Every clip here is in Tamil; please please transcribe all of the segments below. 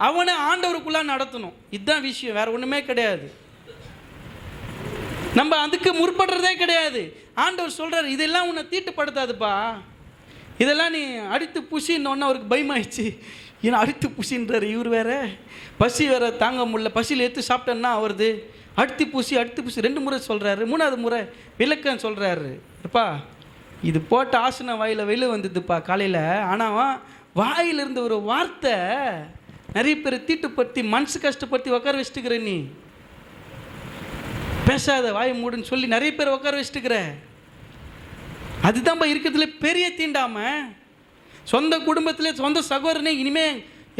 அவனை ஆண்டவருக்குள்ளா நடத்தணும். இதுதான் விஷயம், வேற ஒன்றுமே கிடையாது. நம்ம அதுக்கு முற்படுறதே கிடையாது. ஆண்டவர் சொல்கிறார், இதெல்லாம் உன்னை தீட்டுப்படுத்தாதுப்பா, இதெல்லாம் நீ அடித்து புசின்னு. அவருக்கு பயமாயிடுச்சு, ஏன்னா அடித்து புசின்றார் இவர் வேற, பசி வேற தாங்க முடியல, பசியில் எடுத்து சாப்பிட்டேன்னா அவருது அடித்து பூசி 2 முறை சொல்கிறாரு. 3வது முறை விளக்கம் சொல்கிறாரு, எப்பா இது போட்ட ஆசன வாயில் வெளில வந்ததுப்பா காலையில். ஆனால் வாயில் இருந்த ஒரு வார்த்தை நிறைய பேர் தீட்டுப்படுத்தி மனசு கஷ்டப்படுத்தி உட்கார வச்சுட்டுக்கிற, நீ பேசாத வாயை மூடுன்னு சொல்லி நிறைய பேர் உட்கார வச்சுட்டுக்கிற. அதுதான்ப்பா இருக்கிறதுல பெரிய தீண்டாம. சொந்த குடும்பத்திலே சொந்த சகோதரனே இனிமே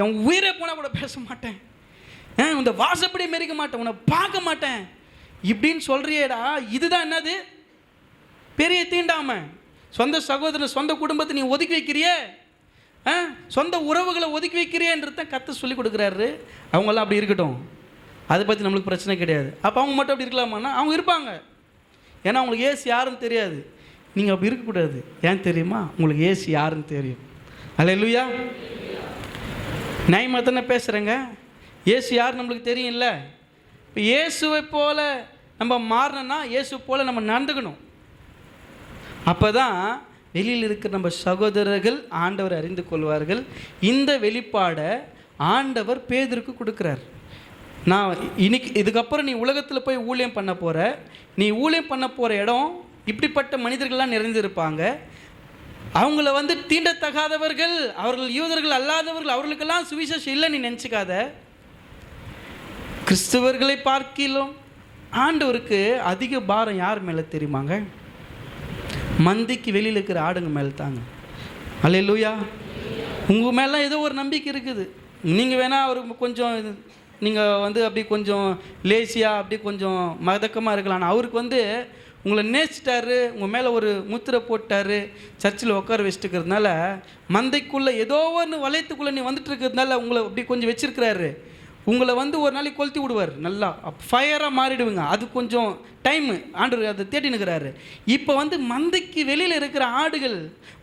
என் உயிரை போனால் கூட பேச மாட்டேன், இந்த வாசப்படி மெரிக்க மாட்டேன், உன்னை பார்க்க மாட்டேன் இப்படின்னு சொல்றியேடா. இதுதான் என்னது பெரிய தீண்டாம. சொந்த சகோதரன் சொந்த குடும்பத்தை நீ ஒதுக்கி வைக்கிறியே, சொந்த உறவுகளை ஒதுக்கி வைக்கிறியன்றது தான் கர்த்தர் சொல்லி கொடுக்குறாரு. அவங்கெல்லாம் அப்படி இருக்கட்டும், அதை பற்றி நம்மளுக்கு பிரச்சனை கிடையாது. அப்போ அவங்க மட்டும் அப்படி இருக்கலாமான்னா அவங்க இருப்பாங்க, ஏன்னா அவங்களுக்கு ஏசு யாருன்னு தெரியாது. நீங்கள் அப்படி இருக்கக்கூடாது. ஏன் தெரியுமா? உங்களுக்கு ஏசு யாருன்னு தெரியும். அல்லேலூயா. நியாயமாக தானே பேசுகிறேங்க. ஏசு யார் நம்மளுக்கு தெரியும்ல. இப்போ இயேசுவை போல நம்ம மாறணும்னா இயேசு போல் நம்ம நடந்துக்கணும். அப்போ தான் வெளியில் இருக்கிற நம்ம சகோதரர்கள் ஆண்டவர் அறிந்து கொள்வார்கள். இந்த வெளிப்பாடை ஆண்டவர் பேதுருக்கு கொடுக்குறார். நான் இன்னைக்கு இதுக்கப்புறம் நீ உலகத்தில் போய் ஊழியம் பண்ண போகிற, நீ ஊழியம் பண்ண போகிற இடம் இப்படிப்பட்ட மனிதர்கள்லாம் நிறைந்திருப்பாங்க. அவங்கள தீண்டத்தகாதவர்கள், அவர்கள் யூதர்கள் அல்லாதவர்கள், அவர்களுக்கெல்லாம் சுவிசேஷம் இல்லை நீ நினச்சிக்காத. கிறிஸ்தவர்களை பார்க்கிலும் ஆண்டவருக்கு அதிக பாரம் யார் மேலே தெரியுமாங்க? மந்திக்கு வெளியில் இருக்கிற ஆடுங்க மேலே தாங்க. அல்லேலூயா. உங்கள் மேலே ஏதோ ஒரு நம்பிக்கை இருக்குது. நீங்கள் வேணால் அவருக்கு கொஞ்சம் நீங்கள் அப்படி கொஞ்சம் லேசியாக அப்படி கொஞ்சம் மதக்கமாக இருக்கலாம். ஆனால் அவருக்கு உங்களை நேசிட்டாரு, உங்கள் மேலே ஒரு முத்திரை போட்டார், சர்ச்சில் உட்கார வச்சுட்டுக்கிறதுனால மந்தைக்குள்ளே ஏதோ ஒன்று வளையத்துக்குள்ளே நீ வந்துட்டு இருக்கிறதுனால உங்களை அப்படி கொஞ்சம் வச்சுருக்கிறாரு. உங்களை ஒரு நாளைக்கு கொளுத்தி விடுவார், நல்லா ஃபயராக மாறிடுவீங்க. அது கொஞ்சம் டைமு, ஆண்டவர் அதை தேடினுக்கிறாரு. இப்போ மந்தைக்கு வெளியில் இருக்கிற ஆடுகள்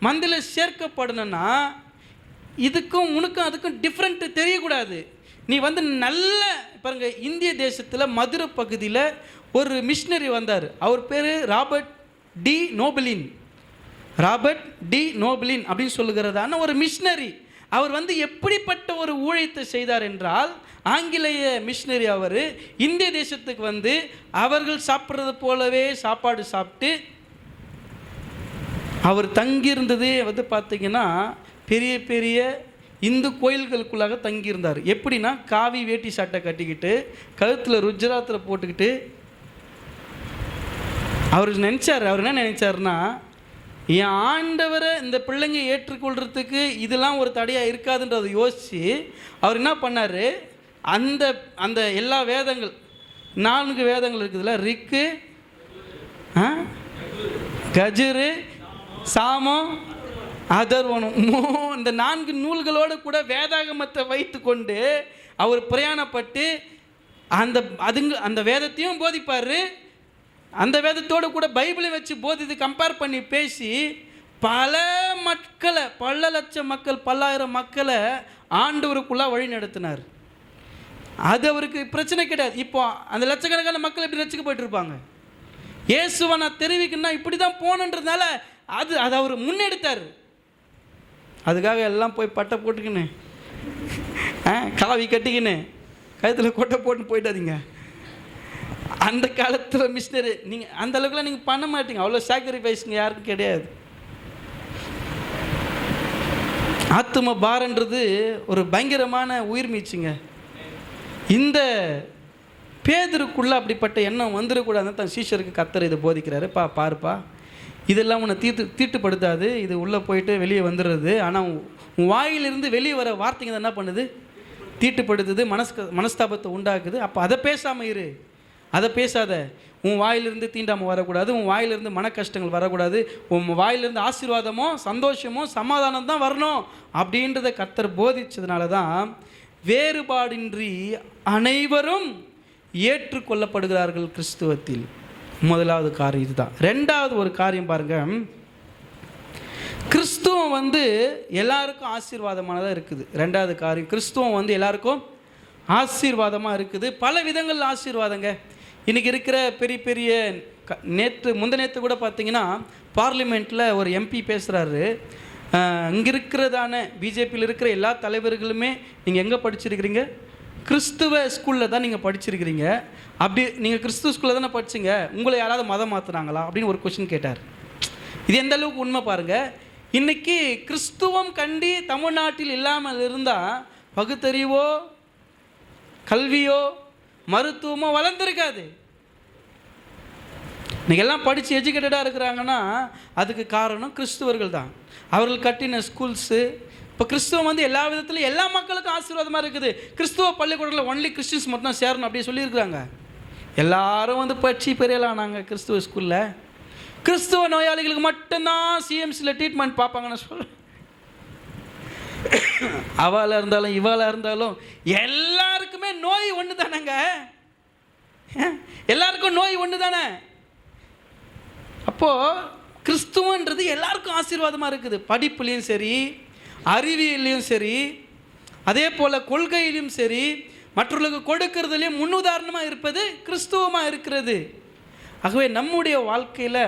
மந்தையில் சேர்க்கப்படணும்னா இதுக்கும் உனக்கும் அதுக்கும் டிஃப்ரெண்ட்டு தெரியக்கூடாது. நீ நல்ல பாருங்க, இந்திய தேசத்தில் மதுரை பகுதியில் ஒரு மிஷினரி வந்தார். அவர் பேர் ராபர்ட் டி நோபிளின் அப்படின்னு சொல்லுகிறதான ஒரு மிஷினரி. அவர் எப்படிப்பட்ட ஒரு ஊழியத்தை செய்தார் என்றால், ஆங்கிலேய மிஷினரி அவர் இந்திய தேசத்துக்கு அவர்கள் சாப்பிட்றது போலவே சாப்பாடு சாப்பிட்டு அவர் தங்கியிருந்ததே பார்த்தீங்கன்னா பெரிய பெரிய இந்து கோயில்களுக்குள்ளாக தங்கியிருந்தார். எப்படின்னா காவி வேட்டி சட்டை கட்டிக்கிட்டு கழுத்தில் ருஜ்ராத்தில் போட்டுக்கிட்டு அவர் என்ன நினைச்சாருன்னா, என் ஆண்டவரை இந்த பிள்ளைங்க ஏற்றுக்கொள்கிறதுக்கு இதெல்லாம் ஒரு தடையாக இருக்காதுன்றதை யோசித்து அவர் என்ன பண்ணார், அந்த அந்த எல்லா வேதங்கள் 4 வேதங்கள் இருக்குதுல்ல, ரிக்கு, கஜுரு, சாமம், அதர்வனம், இந்த 4 நூல்களோடு கூட வேதாகமத்தை வைத்து கொண்டு அவர் பிரயாணப்பட்டு அந்த வேதத்தையும் போதிப்பார், அந்த வேதத்தோடு கூட பைபிளை வச்சு போதித்து கம்பேர் பண்ணி பேசி பல லட்சம் மக்கள், பல்லாயிரம் மக்களை ஆண்டவருக்குள்ளே வழி நடத்தினார். அது அவருக்கு பிரச்சனை கிடையாது. இப்போ அந்த லட்சக்கணக்கான மக்கள் எப்படி ரசிக்க போயிட்டு இருப்பாங்க. இயேசுவை நான் தெரிவிக்கணும்னா இப்படி தான் போகணுன்றதுனால அது அவர் முன்னெடுத்தார். அதுக்காக எல்லாம் போய் பட்டை போட்டுக்கின்னு காவி கட்டிக்கின்னு கழுத்தில் கொட்டை போட்டுன்னு போயிட்டாதீங்க. அந்த காலத்தில் மிஷினரி நீங்கள் அந்த அளவுக்குலாம் நீங்கள் பண்ண மாட்டீங்க. அவ்வளோ சாக்ரிஃபைஸுங்க யாருக்கும் கிடையாது. ஆத்தும பாரன்றது ஒரு பயங்கரமான உயிர் மீச்சுங்க. இந்த பேதுருக்குள்ளே அப்படிப்பட்ட எண்ணம் வந்துடக்கூடாதுன்னு தான் சீஷருக்கு கர்த்தர் இதை போதிக்கிறாரு. பாருப்பா, இதெல்லாம் உன்னை தீட்டுப்படுத்தாது, இது உள்ளே போயிட்டு வெளியே வந்துடுறது. ஆனால் உன் வாயிலிருந்து வெளியே வர வார்த்தைங்க என்ன பண்ணுது? தீட்டுப்படுத்துது, மனஸ்தாபத்தை உண்டாக்குது. அப்போ அதை பேசாமல் இரு, அதை பேசாத. உன் வாயிலிருந்து தீண்டாமல் வரக்கூடாது, உன் வாயிலிருந்து மன கஷ்டங்கள் வரக்கூடாது, உன் வாயிலிருந்து ஆசீர்வாதமோ சந்தோஷமோ சமாதானம் தான் வரணும் அப்படின்றத கர்த்தர் போதிச்சதுனால தான் வேறுபாடின்றி அனைவரும் ஏற்றுக்கொள்ளப்படுகிறார்கள் கிறிஸ்துவத்தில். முதலாவது காரியம் இதுதான். 2வது ஒரு காரியம் பாருங்க, கிறிஸ்துவம் வந்து எல்லாருக்கும் ஆசீர்வாதமானதாக இருக்குது. ரெண்டாவது காரியம், கிறிஸ்துவம் வந்து எல்லாருக்கும் ஆசீர்வாதமாக இருக்குது. பல விதங்கள் ஆசீர்வாதங்க. இன்றைக்கி இருக்கிற பெரிய பெரிய முந்தநேற்று கூட பார்த்தீங்கன்னா பார்லிமெண்ட்டில் ஒரு எம்பி பேசுகிறாரு. இங்கே இருக்கிறதான பிஜேபியில் இருக்கிற எல்லா தலைவர்களுமே நீங்கள் எங்கே படிச்சிருக்கிறீங்க? கிறிஸ்துவ ஸ்கூலில் தான் நீங்கள் படிச்சிருக்கிறீங்க. அப்படி நீங்கள் கிறிஸ்துவ ஸ்கூலில் தானே படிச்சிங்க, உங்களை யாராவது மதம் மாற்றுனாங்களா அப்படின்னு ஒரு கொஸ்டின் கேட்டார். இது எந்த அளவுக்கு உண்மை பாருங்கள். இன்றைக்கி கிறிஸ்துவம் கண்டி தமிழ்நாட்டில் இல்லாமல் இருந்தால் பகுத்தறிவோ கல்வியோ மருத்துவமோ வளர்ந்துருக்காது. இன்றைக்கி எல்லாம் படித்து எஜுகேட்டடாக இருக்கிறாங்கன்னா அதுக்கு காரணம் கிறிஸ்துவர்கள் தான். அவர்கள் கட்டின ஸ்கூல்ஸு. இப்போ கிறிஸ்துவம் வந்து எல்லா விதத்துலையும் எல்லா மக்களுக்கும் ஆசீர்வாதமாக இருக்குது. கிறிஸ்துவ பள்ளிக்கூடத்தில் ஒன்லி கிறிஸ்டின்ஸ் மட்டும் தான் சேரணும் அப்படியே சொல்லியிருக்கிறாங்க. எல்லாரும் வந்து படித்து பெரியலானாங்க கிறிஸ்துவ ஸ்கூலில். கிறிஸ்துவ நோயாளிகளுக்கு மட்டும்தான் சிஎம்சியில் ட்ரீட்மெண்ட் பார்ப்பாங்கன்னு சொல்ல. அவளாக இருந்தாலும் இவாளாக இருந்தாலும் எல்லாருக்குமே நோய் ஒன்று தானேங்க. எல்லாருக்கும் நோய் ஒன்று தானே. அப்போது கிறிஸ்துவன்றது எல்லாருக்கும் ஆசீர்வாதமாக இருக்குது. படிப்புலேயும் சரி, அறிவியலையும் சரி, அதே போல் கொள்கையிலையும் சரி, மற்றவர்களுக்கு கொடுக்கறதுலையும் முன்னுதாரணமாக இருப்பது கிறிஸ்துவமாக இருக்கிறது. ஆகவே நம்முடைய வாழ்க்கையில்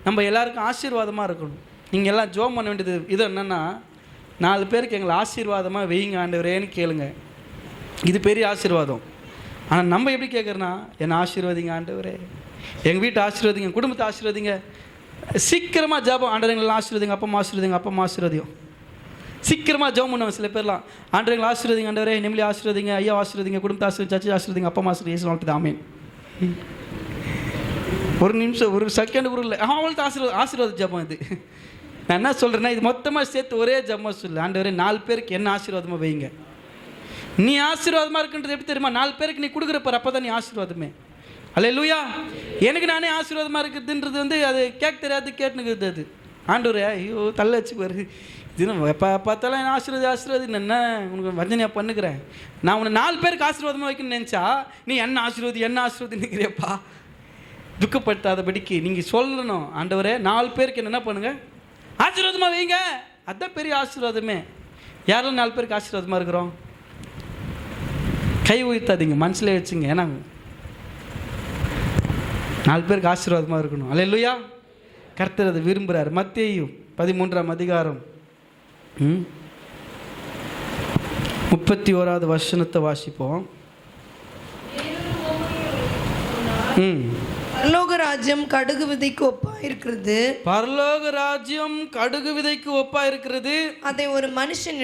நம்ம எல்லாருக்கும் ஆசீர்வாதமாக இருக்கணும். நீங்கள் எல்லாம் ஜோம் பண்ண வேண்டியது இது என்னென்னா, 4 பேருக்கு எங்களை ஆசீர்வாதமாக வையுங்க ஆண்டவரேன்னு கேளுங்க. இது பெரிய ஆசீர்வாதம். ஆனால் நம்ம எப்படி கேட்குறோன்னா, என்னை ஆசீர்வாதிங்க ஆண்டவரே, எங்கள் வீட்டை ஆசீர்வாதிங்க, குடும்பத்தை ஆசீர்வாதிங்க. சீக்கிரமாக ஜாபம், ஆண்டவங்களை ஆசீர்வாதிங்க, அப்பா ஆசீர்வாதிங்க, அப்பா ஆசீர்வாதியும். சீக்கிரமாக ஜெபம் பண்ணுவாங்க சில பேர்லாம். ஆண்டவங்களை ஆசீர்வாதிங்க ஆண்டவரே, நிம்மதி ஆசீர்வாதிங்க, ஐயா ஆசீர்வாதிங்க, குடும்பத்தை ஆசீர்வாதி, சர்ச்சை ஆசீர்வாதிங்க, அப்பா ஆசீர்வாதி. ஆமேன். ஒரு நிமிஷம், ஒரு செகண்ட் ஒரு இல்லை, அவங்கள்ட்ட ஆசீர்வாத ஜெபம் இது. நான் என்ன சொல்கிறேன்னா, இது மொத்தமாக சேர்த்து ஒரே ஜெபம் சொல்லு. ஆண்டவரே 4 பேருக்கு என்ன ஆசீர்வாதமாக வைங்க. நீ ஆசீர்வாதமாக இருக்குன்றது எப்படி தெரியுமா? 4 பேருக்கு நீ கொடுக்குறப்பார், அப்போ தான் நீ ஆசீர்வாதமே. அல்லேலூயா. எனக்கு நானே ஆசீர்வாதமாக இருக்குதுன்றது வந்து அது கேட்க தெரியாது, கேட்டுனுக்குது. அது ஆண்டவரே ஐயோ தள்ள வச்சு பாரு, இது எப்போ பார்த்தாலும் என்ன ஆசீர்வாதி என்ன உனக்கு வஞ்சனையாக பண்ணுக்கிறேன். நான் உன்னை 4 பேருக்கு ஆசீர்வாதமாக வைக்கணும்னு நினச்சா நீ என்ன ஆசீர்வாதி நிற்கிறியப்பா. துக்கப்படுத்தாதபடிக்கு நீங்கள் சொல்லணும், ஆண்டவரே 4 பேருக்கு என்ன பண்ணுங்க, ஆசீர்வாதமாக வைங்க. அதுதான் பெரிய ஆசீர்வாதமே. யாரெல்லாம் 4 பேருக்கு ஆசீர்வாதமாக இருக்கிறோம்? கை உயர்த்தாதீங்க, மனசில் வச்சுங்க. ஏன்னா 4 பேருக்கு ஆசீர்வாதமாக இருக்கணும். அல்லேலூயா. கர்த்தர் அதை விரும்புகிறார். மத்தேயு 13ஆம் அதிகாரம் 31வது வசனத்தை வாசிப்போம். பரலோக ராஜ்யம் கடுகு விதைக்கு ஒப்பா இருக்கிறது. பரலோக ராஜ்யம் கடுகு விதைக்கு ஒப்பா இருக்கிறது. அதை ஒரு மனுஷன்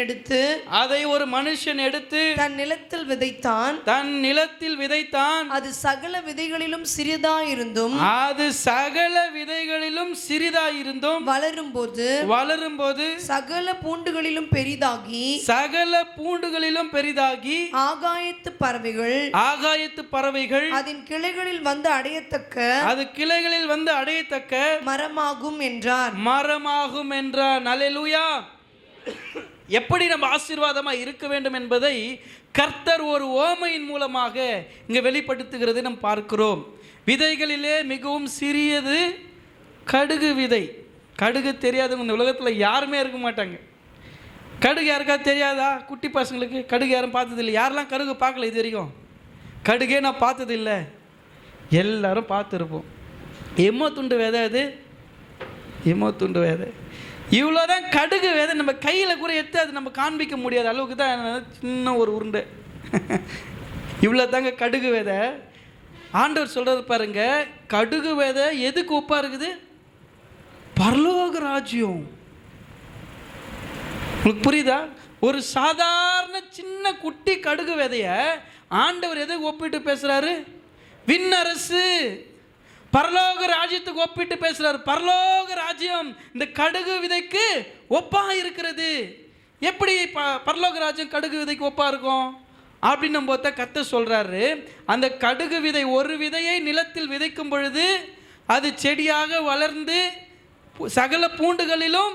எடுத்து தன் நிலத்தில் விதைத்தான். அது சகல விதைகளிலும் சிறிதாயிருந்தும் வளரும்போது சகல பூண்டுகளிலும் பெரிதாகி ஆகாயத்து பறவைகள் அதன் கிளைகளில் வந்து அடையத்தக்க மரமாகும் என்றார். அல்லேலூயா. எப்படி நம்ம ஆசீர்வாதமாக இருக்க வேண்டும் என்பதை கர்த்தர் ஒரு ஓமையின் மூலமாக இங்கே வெளிப்படுத்துகிறது நாம் பார்க்கிறோம். விதைகளிலே மிகவும் சிறியது கடுகு விதை. கடுகு தெரியாதவங்க இந்த உலகத்தில் யாருமே இருக்க மாட்டாங்க. கடுகு யாருக்காவது தெரியாதா? குட்டி பசங்களுக்கு கடுகு யாரும் பார்த்ததில்லை. யாரெல்லாம் கடுகு பார்க்கல இது வரைக்கும்? கடுகே நான் பார்த்ததில்லை. எல்லாரும் பார்த்துருப்போம். எம்மோ துண்டு விதை, அது எம்மோ துண்டு விதை. இவ்வளோதான் கடுகு விதை. நம்ம கையில் கூட எடுத்து அது நம்ம காண்பிக்க முடியாத அளவுக்கு தான் சின்ன ஒரு உருண்டை. இவ்வளோ தாங்க கடுகு விதை. ஆண்டவர் சொல்கிறது பாருங்க, கடுகு விதை எதுக்கு ஒப்பா இருக்குது? பரலோக ராஜ்யம். உங்களுக்கு புரியுதா? ஒரு சாதாரண சின்ன குட்டி கடுகு விதைய ஆண்டவர் எதுக்கு ஒப்பிட்டு பேசுகிறாரு? விண்ணரசு, பரலோக ராஜ்யத்துக்கு ஒப்பிட்டு பேசுறாரு. பரலோக ராஜ்யம் இந்த கடுகு விதைக்கு ஒப்பா இருக்கிறது. எப்படி பரலோக ராஜ்யம் கடுகு விதைக்கு ஒப்பா இருக்கும் அப்படின்னு நம்ம கர்த்தர் சொல்றாரு. அந்த கடுகு விதை, ஒரு விதையை நிலத்தில் விதைக்கும் பொழுது அது செடியாக வளர்ந்து சகல பூண்டுகளிலும்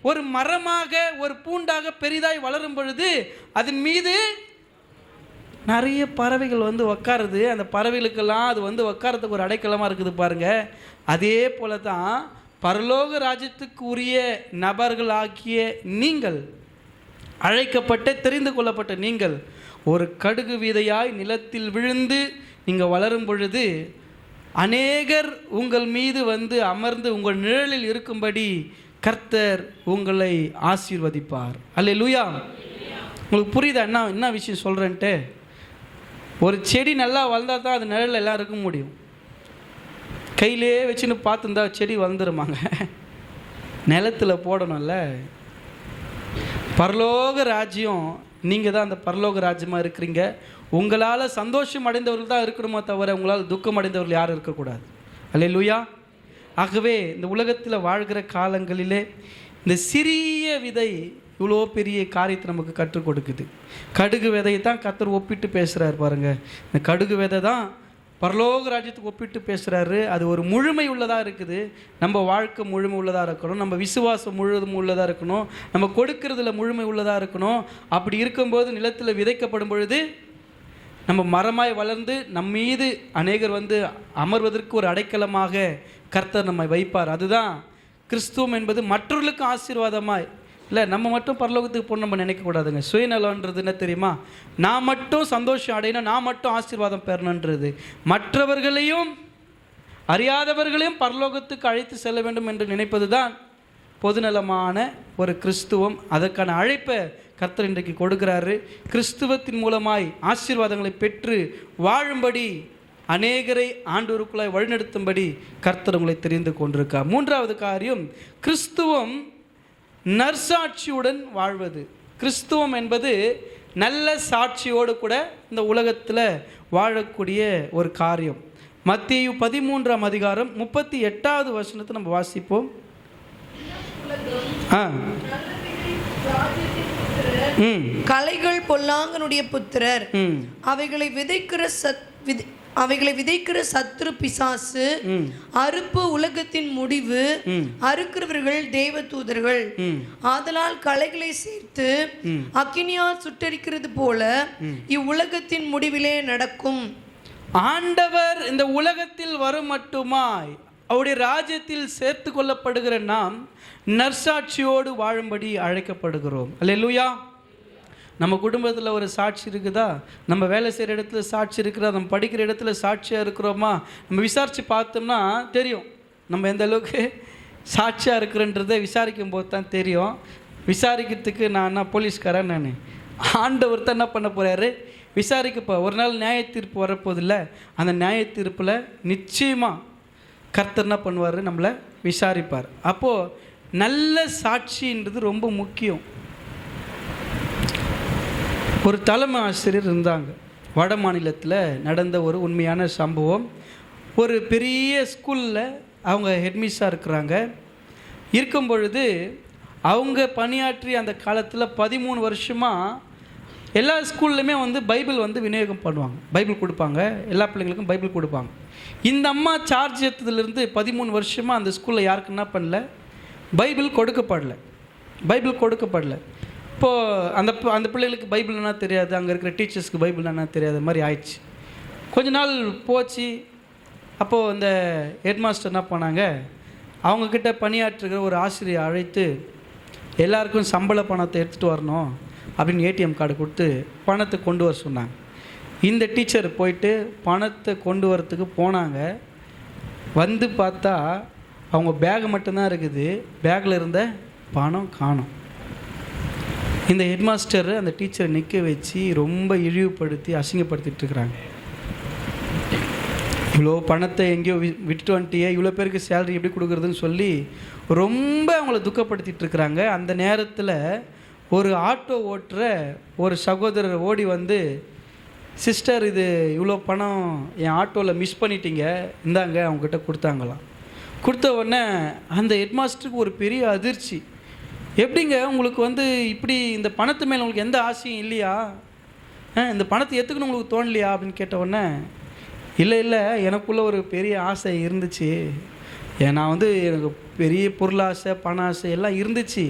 ஒரு மரமாக, ஒரு பூண்டாக பெரிதாய் வளரும் பொழுது அதன் மீது நிறைய பறவைகள் வந்து உக்காருது. அந்த பறவைகளுக்கெல்லாம் அது வந்து உக்காரத்துக்கு ஒரு அடைக்கலமாக இருக்குது பாருங்க. அதே போல தான் பரலோக ராஜ்யத்துக்கு உரிய நபர்களாகிய நீங்கள், அழைக்கப்பட்ட தெரிந்து கொள்ளப்பட்ட நீங்கள், ஒரு கடுகு விதையாய் நிலத்தில் விழுந்து நீங்கள் வளரும் பொழுது அநேகர் உங்கள் மீது வந்து அமர்ந்து உங்கள் நிழலில் இருக்கும்படி கர்த்தர் உங்களை ஆசீர்வதிப்பார். அல்லேலூயா. உங்களுக்கு புரியுதா என்ன விஷயம் சொல்கிறேன்ட்டு? ஒரு செடி நல்லா வளர்ந்தால் தான் அது நிழலில் எல்லாம் இருக்க முடியும். கையிலே வச்சுன்னு பார்த்துருந்தா செடி வளர்ந்துருமாங்க? நிலத்தில் போடணும்ல. பரலோக ராஜ்யம், நீங்கள் தான் அந்த பரலோக ராஜ்யமாக இருக்கிறீங்க. உங்களால் சந்தோஷம் அடைந்தவர்கள் தான் இருக்கணுமோ தவிர உங்களால் துக்கம் அடைந்தவர்கள் யாரும் இருக்கக்கூடாது. அல்லேலூயா. ஆகவே இந்த உலகத்தில் வாழ்கிற காலங்களிலே இந்த சிறிய விதை இவ்வளோ பெரிய காரியத்தை நமக்கு கற்றுக் கொடுக்குது. கடுகு விதையை தான் கர்த்தர் ஒப்பிட்டு பேசுகிறார் பாருங்கள். இந்த கடுகு விதை தான் பரலோக ராஜ்யத்துக்கு ஒப்பிட்டு பேசுகிறாரு. அது ஒரு முழுமை உள்ளதாக இருக்குது. நம்ம வாழ்க்கை முழுமை உள்ளதாக இருக்கணும், நம்ம விசுவாசம் முழுவதும் உள்ளதாக இருக்கணும், நம்ம கொடுக்கறதுல முழுமை உள்ளதாக இருக்கணும். அப்படி இருக்கும்போது நிலத்தில் விதைக்கப்படும் பொழுது நம்ம மரமாய் வளர்ந்து நம் மீது அநேகர் வந்து அமர்வதற்கு ஒரு அடைக்கலமாக கர்த்தர் நம்மை வைப்பார். அதுதான் கிறிஸ்துவம் என்பது. மற்றவர்களுக்கு ஆசீர்வாதமாய் இல்லை, நம்ம மட்டும் பரலோகத்துக்கு போகணும் நம்ம நினைக்கக்கூடாதுங்க. சுயநலன்றது என்ன தெரியுமா? நான் மட்டும் சந்தோஷம் அடையணும், நான் மட்டும் ஆசீர்வாதம் பெறணுன்றது. மற்றவர்களையும் அறியாதவர்களையும் பரலோகத்துக்கு அழைத்து செல்ல வேண்டும் என்று நினைப்பது தான் பொதுநலமான ஒரு கிறிஸ்துவம். அதற்கான அழைப்பை கர்த்தர் இன்றைக்கு கொடுக்கிறாரு. கிறிஸ்துவத்தின் மூலமாய் ஆசீர்வாதங்களை பெற்று வாழும்படி, அநேகரை ஆண்டவருக்குள்ளாய் வழிநடத்தும்படி கர்த்தர் உங்களை தெரிந்து கொண்டிருக்கார். மூன்றாவது காரியம், கிறிஸ்துவம் நற்சாட்சியுடன் வாழ்வது. கிறிஸ்துவம் என்பது நல்ல சாட்சியோடு கூட இந்த உலகத்தில் வாழக்கூடிய ஒரு காரியம். மத்தேயு 13ஆம் அதிகாரம் 38வது வசனத்தை நம்ம வாசிப்போம். களைகள் பொல்லாங்கனுடைய புத்திரர், அவைகளை விதைக்கிற சத்துரு பிசாசு, அறுப்பு உலகத்தின் முடிவு, அறுக்கிறவர்கள் தேவ தூதர்கள். ஆதலால் களைகளை சேர்த்து அக்கினியால் சுட்டரிக்கிறது போல இவ்வுலகத்தின் முடிவிலே நடக்கும். ஆண்டவர் இந்த உலகத்தில் வரும் மட்டுமாய் அவருடைய ராஜ்யத்தில் சேர்த்து கொள்ளப்படுகிற நாம் நற்சாட்சியோடு வாழும்படி அழைக்கப்படுகிறோம். அல்லேலூயா. நம்ம குடும்பத்தில் ஒரு சாட்சி இருக்குதா? நம்ம வேலை செய்கிற இடத்துல சாட்சி இருக்கிறதா? நம்ம படிக்கிற இடத்துல சாட்சியாக இருக்கிறோமா? நம்ம விசாரித்து பார்த்தோம்னா தெரியும் நம்ம எந்த அளவுக்கு சாட்சியாக இருக்கிறன்றதை. விசாரிக்கும் போது தான் தெரியும். விசாரிக்கிறதுக்கு நான் என்ன போலீஸ்காரன்? நான் ஆண்டவர் தான் என்ன பண்ண போகிறாரு? விசாரிக்கப்போ ஒரு நாள் நியாய தீர்ப்பு வரப்போதில்லை. அந்த நியாய தீர்ப்பில் நிச்சயமாக கர்த்தர் என்ன பண்ணுவார்? நம்மளை விசாரிப்பார். அப்போது நல்ல சாட்சின்றது ரொம்ப முக்கியம். ஒரு தலைமை ஆசிரியர் இருந்தாங்க. வட மாநிலத்தில் நடந்த ஒரு உண்மையான சம்பவம். ஒரு பெரிய ஸ்கூலில் அவங்க ஹெட்மிஸ்ஸாக இருக்கிறாங்க. இருக்கும் பொழுது அவங்க பணியாற்றி அந்த காலத்தில் 13 வருஷமாக எல்லா ஸ்கூல்லையுமே வந்து பைபிள் வந்து விநியோகம் பண்ணுவாங்க. பைபிள் கொடுப்பாங்க, எல்லா பிள்ளைங்களுக்கும் பைபிள் கொடுப்பாங்க. இந்த அம்மா சார்ஜ் எடுத்ததுலேருந்து 13 வருஷமாக அந்த ஸ்கூலில் யாருக்கு என்ன பண்ணல? பைபிள் கொடுக்கப்படலை. இப்போது அந்த பிள்ளைகளுக்கு பைபிள் என்ன தெரியாது, அங்கே இருக்கிற டீச்சர்ஸ்க்கு பைபிள் என்ன தெரியாத மாதிரி ஆயிடுச்சு. கொஞ்ச நாள் போச்சு. அப்போது அந்த ஹெட்மாஸ்டர் என்ன பண்ணாங்க, அவங்கக்கிட்ட பணியாற்றுகிற ஒரு ஆசிரியரை அழைத்து எல்லாருக்கும் சம்பள பணத்தை எடுத்துகிட்டு வரணும் அப்படின்னு ஏடிஎம் கார்டு கொடுத்து பணத்தை கொண்டு வர சொன்னாங்க. இந்த டீச்சர் போயிட்டு பணத்தை கொண்டு வரத்துக்கு போனாங்க. வந்து பார்த்தா அவங்க பேக் மட்டும்தான் இருக்குது, பேக்கில் இருந்த பணம் காணோம். இந்த ஹெட்மாஸ்டர் அந்த டீச்சரை நிற்க வச்சு ரொம்ப இழிவுபடுத்தி அசிங்கப்படுத்திட்டு இருக்கிறாங்க. இவ்வளோ பணத்தை எங்கேயோ விட்டுட்டு வந்துட்டியே, இவ்வளோ பேருக்கு சேலரி எப்படி கொடுக்குறதுன்னு சொல்லி ரொம்ப அவங்கள துக்கப்படுத்திட்டு இருக்கிறாங்க. அந்த நேரத்தில் ஒரு ஆட்டோ ஓட்டுற ஒரு சகோதரர் ஓடி வந்து, சிஸ்டர் இது இவ்வளோ பணம் என் ஆட்டோவில் மிஸ் பண்ணிட்டீங்க, இந்தாங்க அவங்ககிட்ட கொடுத்தாங்களாம். கொடுத்த உடனே அந்த ஹெட்மாஸ்டருக்கு ஒரு பெரிய அதிர்ச்சி. எப்படிங்க உங்களுக்கு வந்து இப்படி இந்த பணத்து மேலே உங்களுக்கு எந்த ஆசையும் இல்லையா? இந்த பணத்தை எடுத்துக்கணும் உங்களுக்கு தோணலையா அப்படின்னு கேட்ட உடனே, இல்லை எனக்குள்ளே ஒரு பெரிய ஆசை இருந்துச்சு. நான் வந்து எனக்கு பெரிய பொருளாசை பண ஆசை எல்லாம் இருந்துச்சு.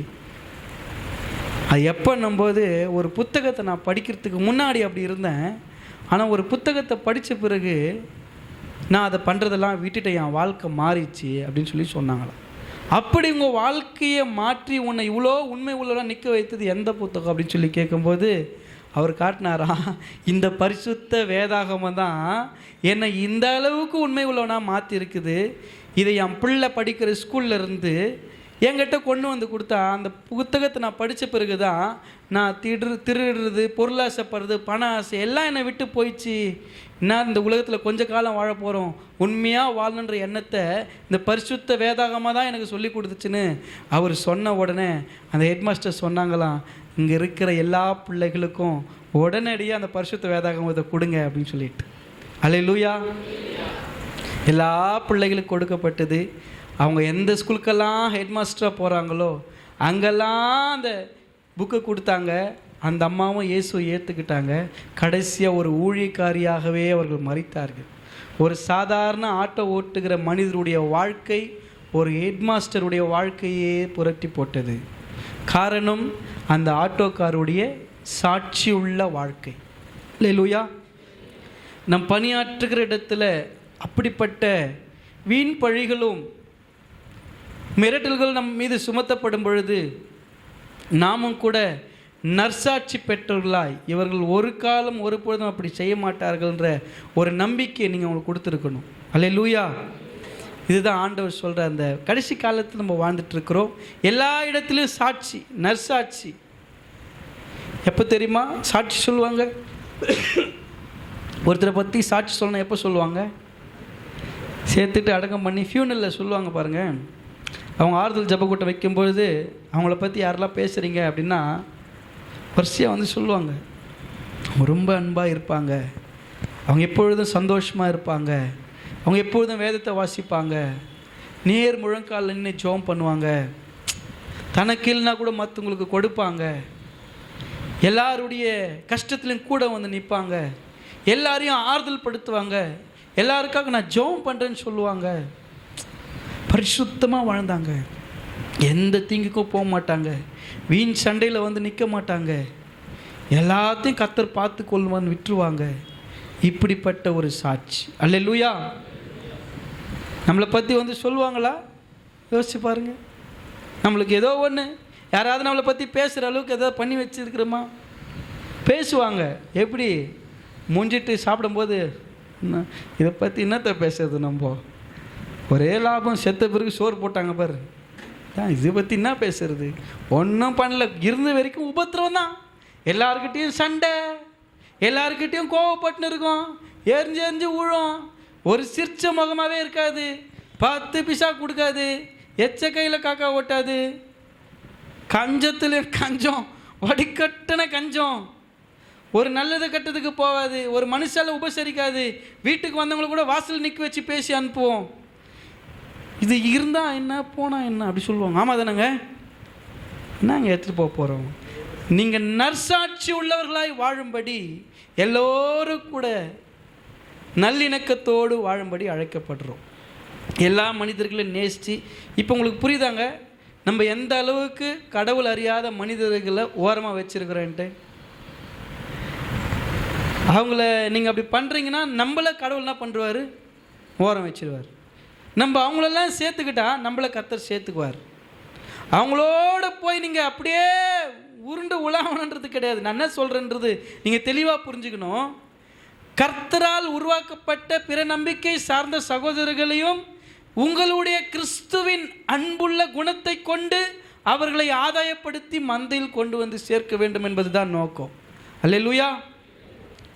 அது எப்போன்னும்போது ஒரு புத்தகத்தை நான் படிக்கிறதுக்கு முன்னாடி அப்படி இருந்தேன். ஆனால் ஒரு புத்தகத்தை படித்த பிறகு நான் அதை பண்ணுறதெல்லாம் விட்டுட்டு என் வாழ்க்கை மாறிச்சு அப்படின்னு சொல்லி சொன்னாங்களாம். அப்படி உங்கள் வாழ்க்கையை மாற்றி உன்னை இவ்வளோ உண்மை உள்ளவராக நிற்க வைத்தது எந்த புத்தகம் அப்படின்னு சொல்லி கேட்கும்போது அவர் காட்டினாரா, இந்த பரிசுத்த வேதாகமம் தான் என்னை இந்த அளவுக்கு உண்மை உள்ளவனாக மாற்றி இருக்குது. இதை என் பிள்ளை படிக்கிற ஸ்கூல்ல இருந்து என்கிட்ட கொண்டு வந்து கொடுத்தா அந்த புத்தகத்தை நான் படித்த பிறகு தான் நான் திருடுறது, பொருளாசைப்படுறது, பண ஆசை எல்லாம் என்னை விட்டு போயிடுச்சு. நான் இந்த உலகத்தில் கொஞ்ச காலம் வாழ போகிறோம், உண்மையாக வாழணுன்ற எண்ணத்தை இந்த பரிசுத்த வேதாகமாக தான் எனக்கு சொல்லி கொடுத்துச்சுன்னு அவர் சொன்ன உடனே அந்த ஹெட்மாஸ்டர் சொன்னாங்களாம், இங்கே இருக்கிற எல்லா பிள்ளைகளுக்கும் உடனடியாக அந்த பரிசுத்த வேதாகமத்தை கொடுங்க அப்படின்னு சொல்லிட்டு. அல்லேலூயா. எல்லா பிள்ளைகளுக்கும் கொடுக்கப்பட்டது. அவங்க எந்த ஸ்கூலுக்கெல்லாம் ஹெட்மாஸ்டராக போகிறாங்களோ அங்கெல்லாம் அந்த புக்கை கொடுத்தாங்க. அந்த அம்மாவும் இயேசுவை ஏற்றுக்கிட்டாங்க. கடைசியாக ஒரு ஊழியக்காரியாகவே அவர்கள் மரித்தார்கள். ஒரு சாதாரண ஆட்டோ ஓட்டுகிற மனிதருடைய வாழ்க்கை ஒரு ஹெட்மாஸ்டருடைய வாழ்க்கையே புரட்டி போட்டது. காரணம் அந்த ஆட்டோக்காருடைய சாட்சியுள்ள வாழ்க்கை. அல்லேலூயா. நம் பணியாற்றுகிற இடத்துல அப்படிப்பட்ட வீண் பழிகளும் மிரட்டல்கள் நம் மீது சுமத்தப்படும் பொழுது நாமும் கூட நற்சாட்சி பெற்றவர்களாய் இவர்கள் ஒரு காலம் ஒரு பொழுதும் அப்படி செய்ய மாட்டார்கள்ன்ற ஒரு நம்பிக்கையை நீங்கள் அவங்களுக்கு கொடுத்துருக்கணும். அல்லேலூயா. இதுதான் ஆண்டவர் சொல்கிற அந்த கடைசி காலத்தில் நம்ம வாழ்ந்துட்டுருக்குறோம். எல்லா இடத்துலையும் சாட்சி, நற்சாட்சி. எப்போ தெரியுமா சாட்சி சொல்லுவாங்க? ஒருத்தரை பற்றி சாட்சி சொல்லணும் எப்போ சொல்லுவாங்க? சேர்த்துட்டு அடக்கம் பண்ணி ஃபியூனலில் சொல்லுவாங்க பாருங்கள். அவங்க ஆறுதல் ஜபக்கூட்டம் வைக்கும்பொழுது அவங்கள பற்றி யாரெல்லாம் பேசுகிறீங்க அப்படின்னா வரிசையாக வந்து சொல்லுவாங்க. அவங்க ரொம்ப அன்பாக இருப்பாங்க, அவங்க எப்பொழுதும் சந்தோஷமாக இருப்பாங்க, அவங்க எப்பொழுதும் வேதத்தை வாசிப்பாங்க, நேர் முழங்கால் நின்று ஜெபம் பண்ணுவாங்க, தனக்கு இல்லைனா கூட மற்றவங்களுக்கு கொடுப்பாங்க, எல்லாருடைய கஷ்டத்துலையும் கூட வந்து நிற்பாங்க, எல்லாரையும் ஆறுதல் படுத்துவாங்க, எல்லாருக்காக நான் ஜெபம் பண்ணுறேன்னு சொல்லுவாங்க. பரிசுத்தமாக வாழ்ந்தாங்க. எந்த தீங்குக்கும் போக மாட்டாங்க, வீண் சண்டையில் வந்து நிற்க மாட்டாங்க, எல்லாத்தையும் கர்த்தர் பார்த்து கொள்வான்னு விட்டுருவாங்க. இப்படிப்பட்ட ஒரு சாட்சி. அல்லேலூயா. நம்மளை பற்றி வந்து சொல்லுவாங்களா? யோசிச்சு பாருங்கள். நம்மளுக்கு ஏதோ ஒன்று யாராவது நம்மளை பற்றி பேசுகிற அளவுக்கு ஏதாவது பண்ணி வச்சுருக்கிறோமா? பேசுவாங்க. எப்படி? மூஞ்சிட்டு சாப்பிடும்போது இதை பற்றி என்னத்தை பேசுறது? நம்ம ஒரே லாபம், செத்த பிறகு சோறு போட்டாங்க பாரு, இதை பற்றி என்ன பேசுறது? ஒன்றும் பண்ணல, இருந்த வரைக்கும் உபத்திரம் தான். எல்லாருக்கிட்டேயும் சண்டை, எல்லாருக்கிட்டேயும் கோவப்பட்டுன்னு இருக்கும், எரிஞ்சு எரிஞ்சு விழும், ஒரு சிரிச்ச முகமாகவே இருக்காது, 10 பைசா கொடுக்காது, எச்ச கையில் காக்கா ஓட்டாது, கஞ்சத்தில் கஞ்சம், வடிகட்டின கஞ்சம், ஒரு நல்லது கட்டத்துக்கு போகாது, ஒரு மனுஷால உபசரிக்காது, வீட்டுக்கு வந்தவங்களை கூட வாசல் நிற்க வச்சு பேசி அனுப்புவோம். இது இருந்தால் என்ன, போனால் என்ன அப்படி சொல்லுவாங்க. ஆமாம் தானேங்க? நாங்கள் எடுத்துகிட்டு போகிறோம். நீங்கள் நற்சாட்சி உள்ளவர்களாய் வாழும்படி எல்லோரும் கூட நல்லிணக்கத்தோடு வாழும்படி அழைக்கப்படுறோம். எல்லா மனிதர்களையும் நேசித்து. இப்போ உங்களுக்கு புரியுதாங்க நம்ம எந்த அளவுக்கு கடவுள் அறியாத மனிதர்களை ஓரமாக வச்சுருக்கிறோன்ட்டு? அவங்கள நீங்கள் அப்படி பண்ணுறீங்கன்னா நம்மளை கடவுள் என்ன பண்ணுவார்? ஓரம் வச்சிருவார். நம்ம அவங்களெல்லாம் சேர்த்துக்கிட்டா நம்மளை கர்த்தர் சேர்த்துக்குவார். அவங்களோட போய் நீங்கள் அப்படியே உருண்டு உலாவணுன்றது கிடையாது. நான் என்ன சொல்கிறேன்றது நீங்கள் தெளிவாக புரிஞ்சுக்கணும். கர்த்தரால் உருவாக்கப்பட்ட பிற நம்பிக்கை சார்ந்த சகோதரர்களையும் உங்களுடைய கிறிஸ்துவின் அன்புள்ள குணத்தை கொண்டு அவர்களை ஆதாயப்படுத்தி மந்தையில் கொண்டு வந்து சேர்க்க வேண்டும் என்பது தான் நோக்கம். அல்லேலூயா.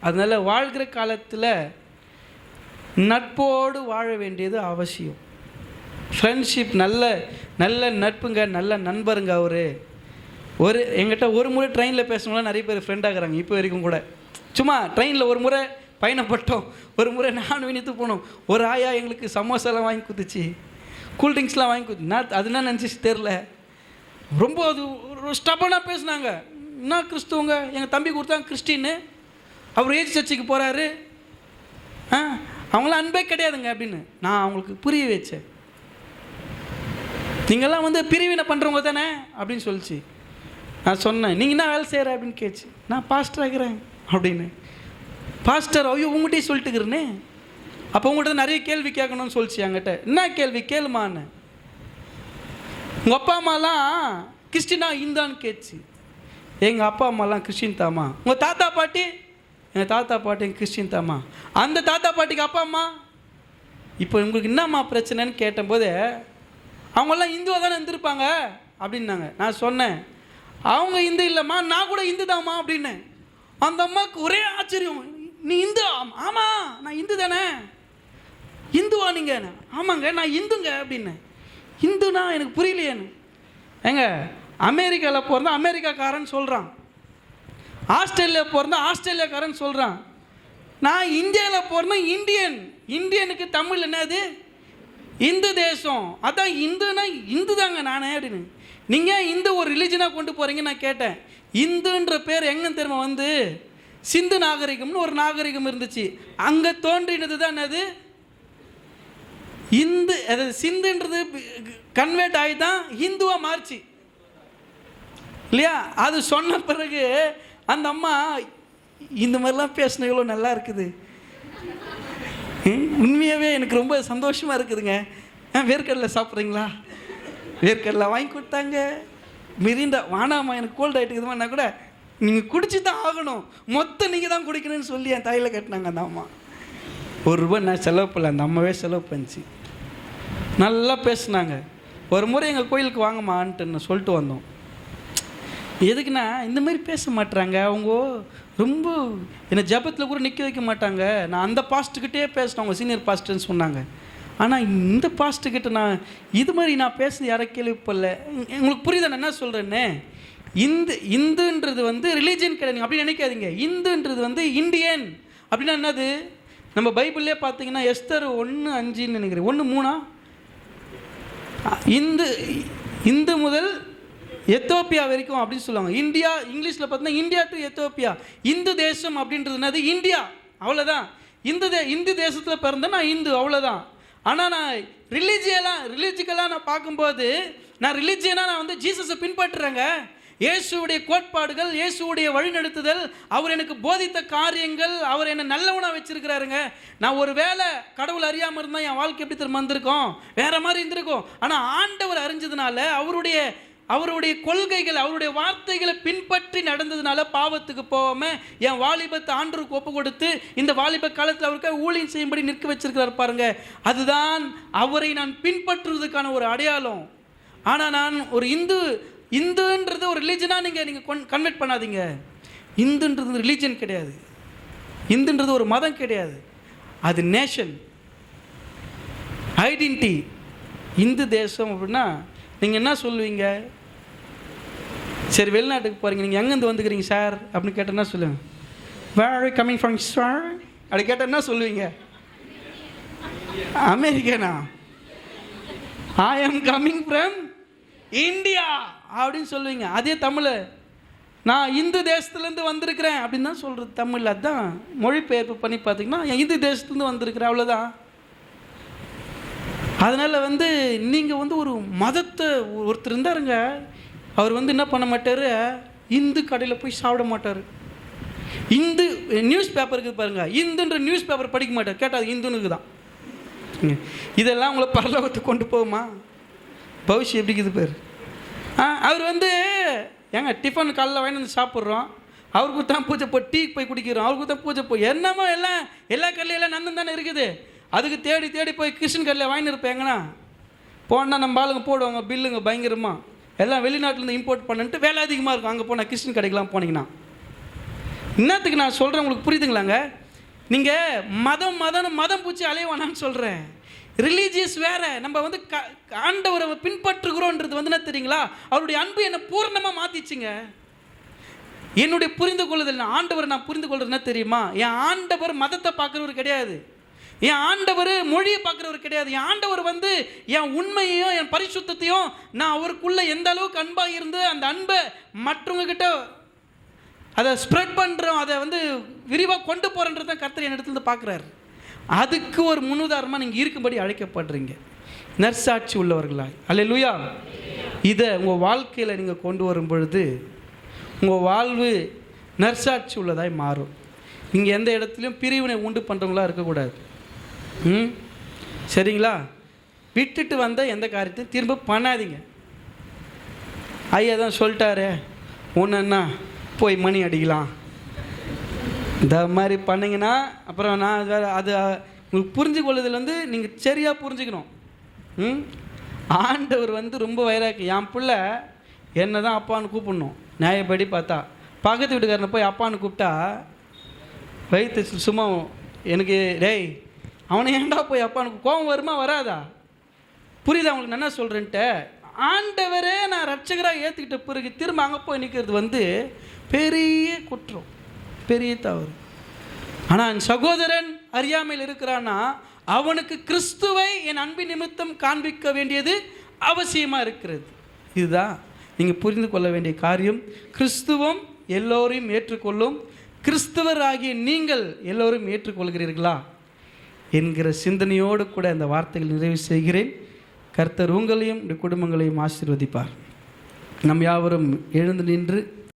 அதனால் வாழ்கிற காலத்தில் நட்போடு வாழ வேண்டியது அவசியம். ஃப்ரெண்ட்ஷிப், நல்ல நல்ல நட்புங்க, நல்ல நண்பருங்க. ஒரு எங்கிட்ட ஒரு முறை ட்ரெயினில் பேசணும்னா நிறைய பேர் ஃப்ரெண்டாகிறாங்க இப்போ வரைக்கும் கூட. சும்மா ட்ரெயினில் ஒரு முறை பயணப்பட்டோம், ஒரு முறை நான் வினித்து போனோம், ஒரு ஆயா எங்களுக்கு சமோசாலாம் வாங்கி கொடுத்துச்சு, கூல்ட்ரிங்க்ஸ்லாம் வாங்கி கொடுத்து. நான் அதுனா நினச்சிச்சு தெரில, ரொம்ப அது ஒரு ஸ்டப்பனாக பேசுனாங்க. என்ன கிறிஸ்துவங்க, எங்கள் தம்பி கொடுத்தாங்க கிறிஸ்டின்னு, அவர் ஏஜ் சர்ச்சுக்கு போகிறாரு, அவங்களாம் அன்பே கிடையாதுங்க அப்படின்னு நான் அவங்களுக்கு புரிய வச்சேன். நீங்கள்லாம் வந்து பிரிவினை பண்ணுறவங்க தானே அப்படின்னு சொல்லிச்சு. நான் சொன்னேன், நீங்கள் என்ன வேலை செய்கிற அப்படின்னு கேட்ச்சு. நான் பாஸ்டர் ஆகிறேன் அப்படின்னு. பாஸ்டர், ஐயோ உங்கள்கிட்டயே சொல்லிட்டுக்கிறேனே, அப்போ உங்கள்கிட்ட நிறைய கேள்வி கேட்கணும்னு சொல்லிச்சு என்கிட்ட. என்ன கேள்வி கேளுமான்னு. உங்கள் அப்பா அம்மாலாம் கிறிஸ்டினா இந்தான்னு கேட்டுச்சு. எங்கள் அப்பா அம்மாலாம் கிறிஸ்டின் தாமா. உங்கள் தாத்தா பாட்டி, எங்கள் தாத்தா பாட்டி எங்கள் கிறிஸ்டின் தாமா. அந்த தாத்தா பாட்டிக்கு அப்பா அம்மா. இப்போ உங்களுக்கு என்னம்மா பிரச்சனைன்னு கேட்டபோது அவங்கெல்லாம் இந்துவாக தானே இருந்திருப்பாங்க அப்படின்னாங்க. நான் சொன்னேன், அவங்க இந்து இல்லைம்மா, நான் கூட இந்து தாம்மா அப்படின்னேன். அந்த அம்மாவுக்கு ஒரே ஆச்சரியம், நீ இந்து? ஆமாம், நான் இந்து தானே. இந்துவா நீங்கள்? ஆமாங்க, நான் இந்துங்க அப்படின்னேன். இந்துனா எனக்கு புரியலையேன்னு. ஏங்க, அமெரிக்காவில் பிறந்தா அமெரிக்காக்காரன் சொல்கிறான், ஆஸ்திரேலியா பிறந்தா ஆஸ்திரேலியாக்காரன் சொல்கிறான். நான் இந்தியாவில் பிறந்தா இந்தியன். இந்தியனுக்கு தமிழ் என்னது? இந்து தேசம். அதான் இந்துனா இந்து தாங்க நானே அப்படின்னு. நீங்கள் இந்து ஒரு ரிலிஜனாக கொண்டு போகிறீங்க. நான் கேட்டேன், இந்துன்ற பேர் எங்கே தெரியுமா வந்து? சிந்து நாகரிகம்னு ஒரு நாகரிகம் இருந்துச்சு, அங்கே தோன்றினது தான் என்னது இந்து. அதாவது சிந்துன்றது கன்வெர்ட் ஆகி தான் இந்துவாக மாறிச்சு இல்லையா? அது சொன்ன பிறகு அந்த அம்மா, இந்த மாதிரிலாம் பேசின எவ்வளோ நல்லா இருக்குது, உண்மையாகவே எனக்கு ரொம்ப சந்தோஷமாக இருக்குதுங்க. வேர்க்கடலை சாப்பிட்றீங்களா? வேர்க்கடலை வாங்கி கொடுத்தாங்க. மிரிண்டா வானாமா, எனக்கு கோல்டு ஆகிட்டுக்குதுமான்னா கூட நீங்கள் குடிச்சு தான் ஆகணும், மொத்தம் நீங்கள் தான் குடிக்கணும்னு சொல்லி என் தாயில் கட்டினாங்க அந்த அம்மா. ₹1 நான் செலவு பண்ணல, அந்த அம்மாவே செலவு பண்ணிச்சு. நல்லா பேசுனாங்க. ஒரு முறை எங்கள் கோயிலுக்கு வாங்கம்மான்ட்டு சொல்லிட்டு வந்தோம். எதுக்குன்னா, இந்த மாதிரி பேச மாட்டுறாங்க அவங்க, ரொம்ப என்னை ஜபத்தில் கூட நிற்க வைக்க மாட்டாங்க. நான் அந்த பாஸ்ட்டுக்கிட்டே பேசினேன், அவங்க சீனியர் பாஸ்ட்டுன்னு சொன்னாங்க. ஆனால் இந்த பாஸ்ட்டுக்கிட்ட நான் இது மாதிரி நான் பேசுறது யாரை கேள்விப்படல. உங்களுக்கு புரியுதா நான் என்ன சொல்கிறேன்னு? இந்துன்றது வந்து ரிலீஜியன் கிடையாது அப்படி நினைக்காதீங்க. இந்துன்றது வந்து இந்தியன் அப்படின்னா என்னது? நம்ம பைபிள்லேயே பார்த்தீங்கன்னா எஸ்தர் 1:5 நினைக்கிறேன், 1:3 இந்து முதல் எத்தோப்பியா வரைக்கும் அப்படின்னு சொல்லுவாங்க. இந்தியா இங்கிலீஷில் பார்த்தீங்கன்னா இந்தியா டு எத்தோப்பியா. இந்து தேசம் அப்படின்றது என்னது? இந்தியா, அவ்வளோதான். இந்து தேசத்தில் பிறந்தேன் நான் இந்து, அவ்வளோதான். ஆனால் நான் ரிலீஜிக்கலாக நான் பார்க்கும்போது நான் ரிலீஜியனாக நான் வந்து ஜீசஸை பின்பற்றுறேங்க. இயேசுடைய கோட்பாடுகள், இயேசுடைய வழிநடத்துதல், அவர் எனக்கு போதித்த காரியங்கள், அவர் என்னை நல்லவனாக வச்சிருக்கிறாருங்க. நான் ஒரு வேளை கடவுள் அறியாமல் இருந்தால் என் வாழ்க்கை எப்படி திரும்ப வந்திருக்கோம், வேற மாதிரி இருந்திருக்கும். ஆனால் ஆண்டவர் அறிஞ்சதுனால, அவருடைய கொள்கைகள், அவருடைய வார்த்தைகளை பின்பற்றி நடந்ததுனால பாவத்துக்கு போகாமல் என் வாலிபத்தை ஆண்டவருக்கு ஒப்பு கொடுத்து இந்த வாலிப காலத்தில் அவருக்கு ஊழியம் செய்யும்படி நிற்க வச்சிருக்கிறார் பாருங்க. அதுதான் அவரை நான் பின்பற்றுவதற்கான ஒரு அடையாளம். ஆனால் நான் ஒரு இந்துன்றது ஒரு ரிலீஜனாக நீங்கள் கன்வெர்ட் பண்ணாதீங்க. இந்துன்றது ரிலீஜன் கிடையாது, இந்துன்றது ஒரு மதம் கிடையாது, அது நேஷன் ஐடென்டிட்டி. இந்து தேசம் அப்படின்னா நீங்கள் என்ன சொல்லுவீங்க? சரி, வெளிநாட்டுக்கு போகிறீங்க, நீங்கள் எங்கேருந்து வந்துக்கிறீங்க சார் அப்படின்னு கேட்டால் என்ன சொல்லுவேன்? Where are you coming from sir அப்படி கேட்டால் என்ன சொல்லுவீங்க? அமெரிக்கனா? ஐ ஆம் கம்மிங் ஃப்ரம் இந்தியா அப்படின்னு சொல்லுவீங்க. அதே தமிழ், நான் இந்து தேசத்துலேருந்து வந்திருக்கிறேன் அப்படின்னு தான் சொல்கிறது தமிழ். அதுதான் மொழிபெயர்ப்பு பண்ணி பார்த்தீங்கன்னா இந்து தேசத்துலேருந்து வந்திருக்கிறேன், அவ்வளோதான். அதனால் வந்து நீங்கள் வந்து ஒரு மதத்தை ஒருத்தர் இருந்தாருங்க, அவர் வந்து என்ன பண்ண மாட்டார், இந்து கடையில் போய் சாப்பிட மாட்டார். இந்து நியூஸ் பேப்பர் இருக்குது பாருங்கள், இந்துன்ற நியூஸ் பேப்பர் படிக்க மாட்டார். கேட்டால் அது இந்துனுக்கு தான். இதெல்லாம் உங்களை பரலோகத்துக்கு கொண்டு போகுமா? பவிஷ்யம் எப்படி இருக்குது பேர். அவர் வந்து ஏங்க டிஃபன் காலைல வாங்கி வந்து சாப்பிட்றோம், அவருக்கு தான் பூஜை போய் டீ போய் குடிக்கிறோம், அவருக்கு தான் பூஜை போய் என்னமோ எல்லா கல்லையெல்லாம் நந்தம் தானே இருக்குது. அதுக்கு தேடி போய் கிருஷ்ணன் கல்லையை வாங்கிட்டு இருப்பேங்கண்ணா. போனால் நம்ம ஆளுங்க போடுவாங்க பில்லுங்க பயங்கரமாக, எல்லாம் வெளிநாட்டிலேருந்து இம்போர்ட் பண்ணிட்டு வேலை அதிகமாக இருக்கும். அங்கே போனால் கிருஷ்ணன் கடைக்கெலாம் போனீங்கன்னா இன்னத்துக்கு நான் சொல்கிறேன், உங்களுக்கு புரியுதுங்களாங்க? நீங்கள் மதம் பூச்சி அலைவானான்னு சொல்கிறேன். ரிலீஜியஸ் வேறு, நம்ம வந்து ஆண்டவரை பின்பற்றுகிறோன்றது வந்து என்ன தெரியுங்களா, அவருடைய அன்பு என்னை பூர்ணமாக மாற்றிச்சுங்க. என்னுடைய புரிந்து கொள்ளுதல், ஆண்டவரை நான் புரிந்து கொள்வது என்ன தெரியுமா? என் ஆண்டவர் மதத்தை பார்க்குறவர் கிடையாது, என் ஆண்டவர் மொழியை பார்க்குறவர் கிடையாது. என் ஆண்டவர் வந்து என் உண்மையையும் என் பரிசுத்தையும் நான் அவருக்குள்ளே எந்த அளவுக்கு அன்பாக இருந்து அந்த அன்பை மற்றவங்க கிட்ட அதை ஸ்ப்ரெட் பண்ணுறோம், அதை வந்து விரிவாக கொண்டு போகிறன்றதான் கர்த்தர் என் இடத்துல பார்க்குறாரு. அதுக்கு ஒரு முன்னுதாரணமாக நீங்கள் இருக்கும்படி அழைக்கப்படுறீங்க, நற்சாட்சி உள்ளவர்களாய். அல்லேலூயா. இதை உங்கள் வாழ்க்கையில் நீங்கள் கொண்டு வரும் பொழுது உங்கள் வாழ்வு நற்சாட்சி உள்ளதாய் மாறும். நீங்கள் எந்த இடத்துலையும் பிரிவினை உண்டு பண்ணுறவங்களா இருக்கக்கூடாது. சரிங்களா? விட்டுட்டு வந்த எந்த காரியத்தையும் திரும்ப பண்ணாதீங்க. ஐயா தான் சொல்லிட்டாரு, ஒன்றுன்னா போய் மணி அடிக்கலாம். இந்த மாதிரி பண்ணிங்கன்னா அப்புறம் நான் வேறு அது உங்களுக்கு புரிஞ்சு கொள்ளுதல் வந்து நீங்கள் சரியாக புரிஞ்சுக்கணும். ஆண்டவர் வந்து ரொம்ப வைராக்கி. என் பிள்ளை என்ன தான் அப்பான்னு கூப்பிடணும். நியாயப்படி பார்த்தா பக்கத்து வீட்டுக்காரனை போய் அப்பான்னு கூப்பிட்டா வயிற்று சும்மா எனக்கு டேய் அவனை ஏன்டா போய் அப்பான்னு கோபம் வருமா வராதா? புரியுதா அவங்களுக்கு என்ன சொல்கிறேன்ட்டு? ஆண்டவரே நான் ரட்சகராக ஏற்றுக்கிட்ட பிறகு திரும்ப அங்கே போய் நிற்கிறது வந்து பெரிய குற்றம், பெரிய தவறு. ஆனால் என் சகோதரன் அறியாமையில் இருக்கிறான்னா அவனுக்கு கிறிஸ்துவை என் அன்பின் நிமித்தம் காண்பிக்க வேண்டியது அவசியமாக இருக்கிறது. இதுதான் நீங்கள் புரிந்து கொள்ள வேண்டிய காரியம். கிறிஸ்துவம் எல்லோரையும் ஏற்றுக்கொள்ளும். கிறிஸ்துவர் ஆகிய நீங்கள் எல்லோரும் ஏற்றுக்கொள்கிறீர்களா என்கிற சிந்தனையோடு கூட இந்த வார்த்தைகள் நிறைவு செய்கிறேன். கர்த்தர் உங்களையும் இந்த குடும்பங்களையும் ஆசீர்வதிப்பார். நம் யாவரும் எழுந்து நின்று